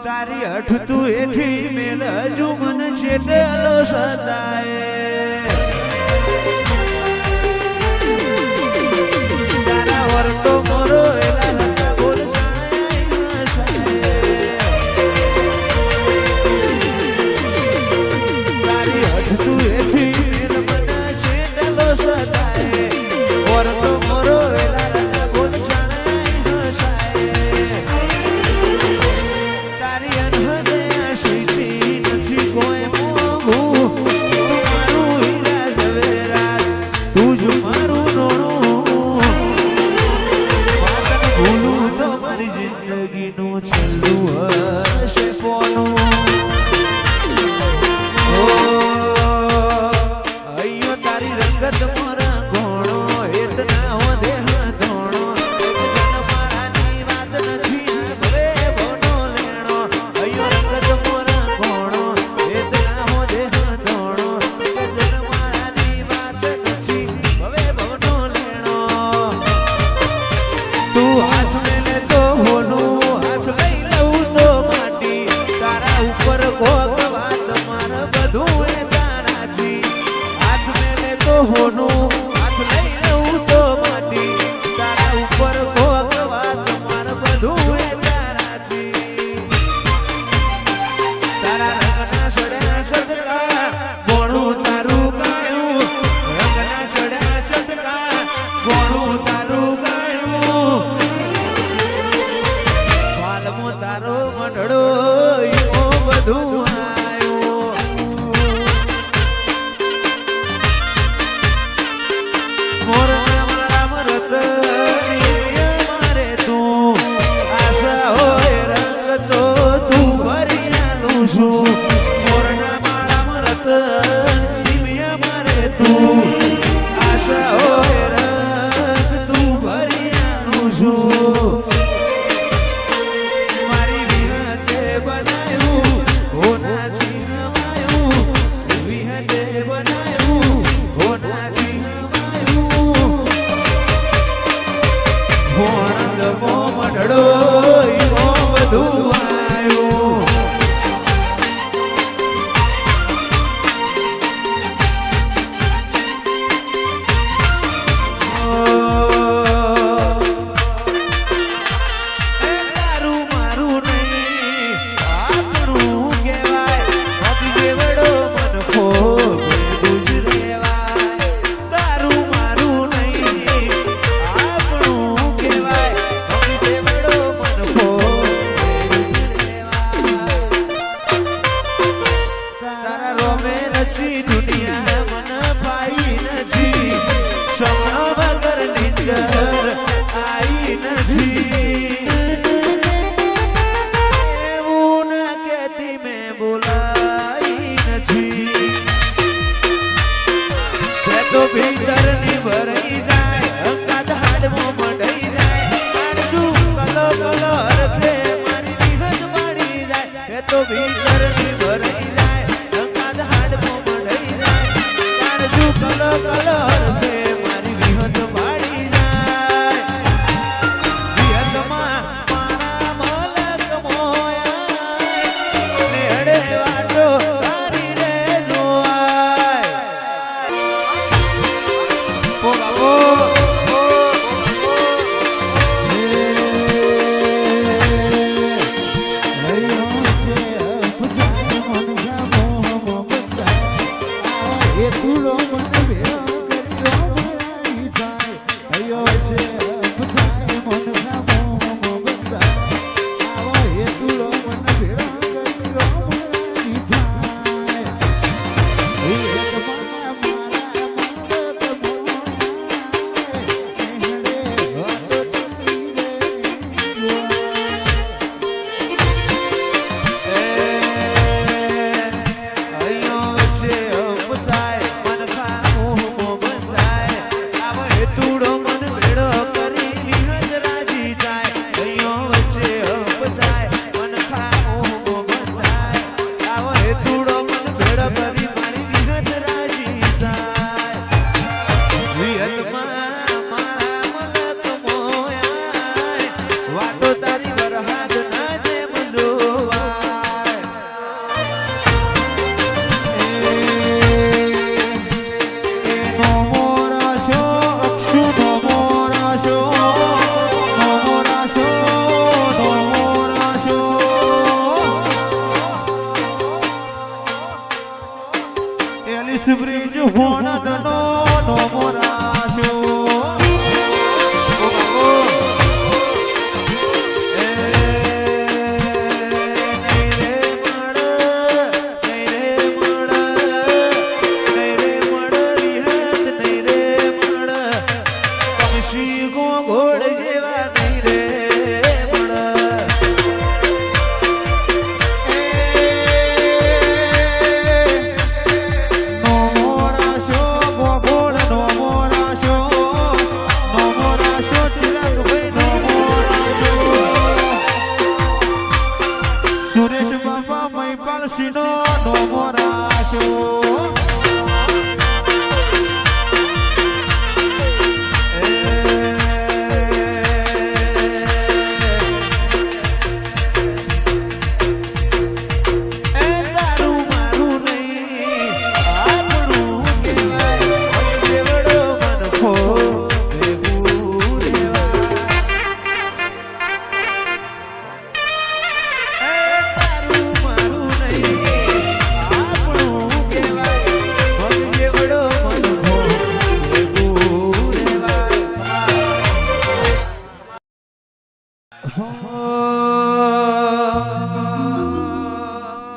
તારી હઠ તું એઠી મેલ હજુ મને છેટેલો સદાય તારા વર્તો મોરો એલા રંગા બોલ તારી હઠ તું એઠી મેલ મને છેટેલો સદાય વર્તો મોરો એલા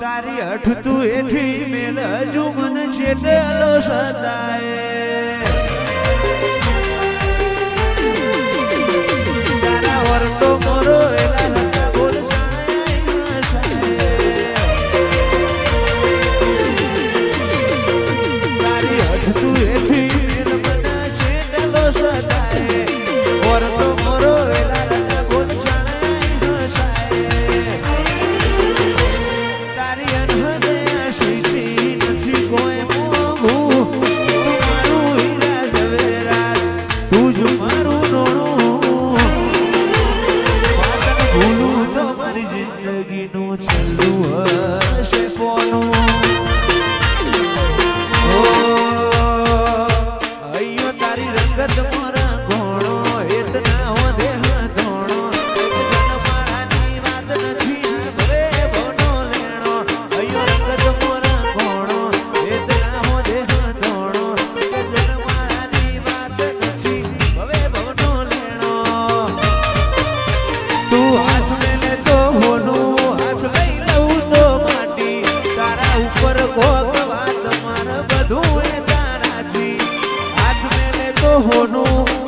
તારી અઠ તું એઠી મેલ હજુ મને છેટેલો સદાય તારા વર્તો મોરો એલા લગા બોલ તારી અઠ તું એઠી મેલ મને છેટેલો સદાય વર્તો મોરો એલા લગા બોલ તારી અનહદે આશીથી નથી કોઈ મોંઘું તું મારું હીરા ઝવેરાત તું જ મારું નોણું વાતન ભૂલું તો મારી જિંદગીનું છેલ્લું હશે પોનું અહીંયા તારી રંગત મારા ઘોણો એતના હો દેહ ધોણો મારાની વાત નથી હવે ભવનો લેણો અહીંયા રંગત મારા ઘોણો એતના હો દેહ ધોણો મારાની વાત નથી હવે ભવનો લેણો તું હાથ મેલે તો હોનું હાથ લઈ લઉં તો માટી તારા ઉપર કોક વાત માર બધું એ તારાથી હાથ મેલે તો હોનું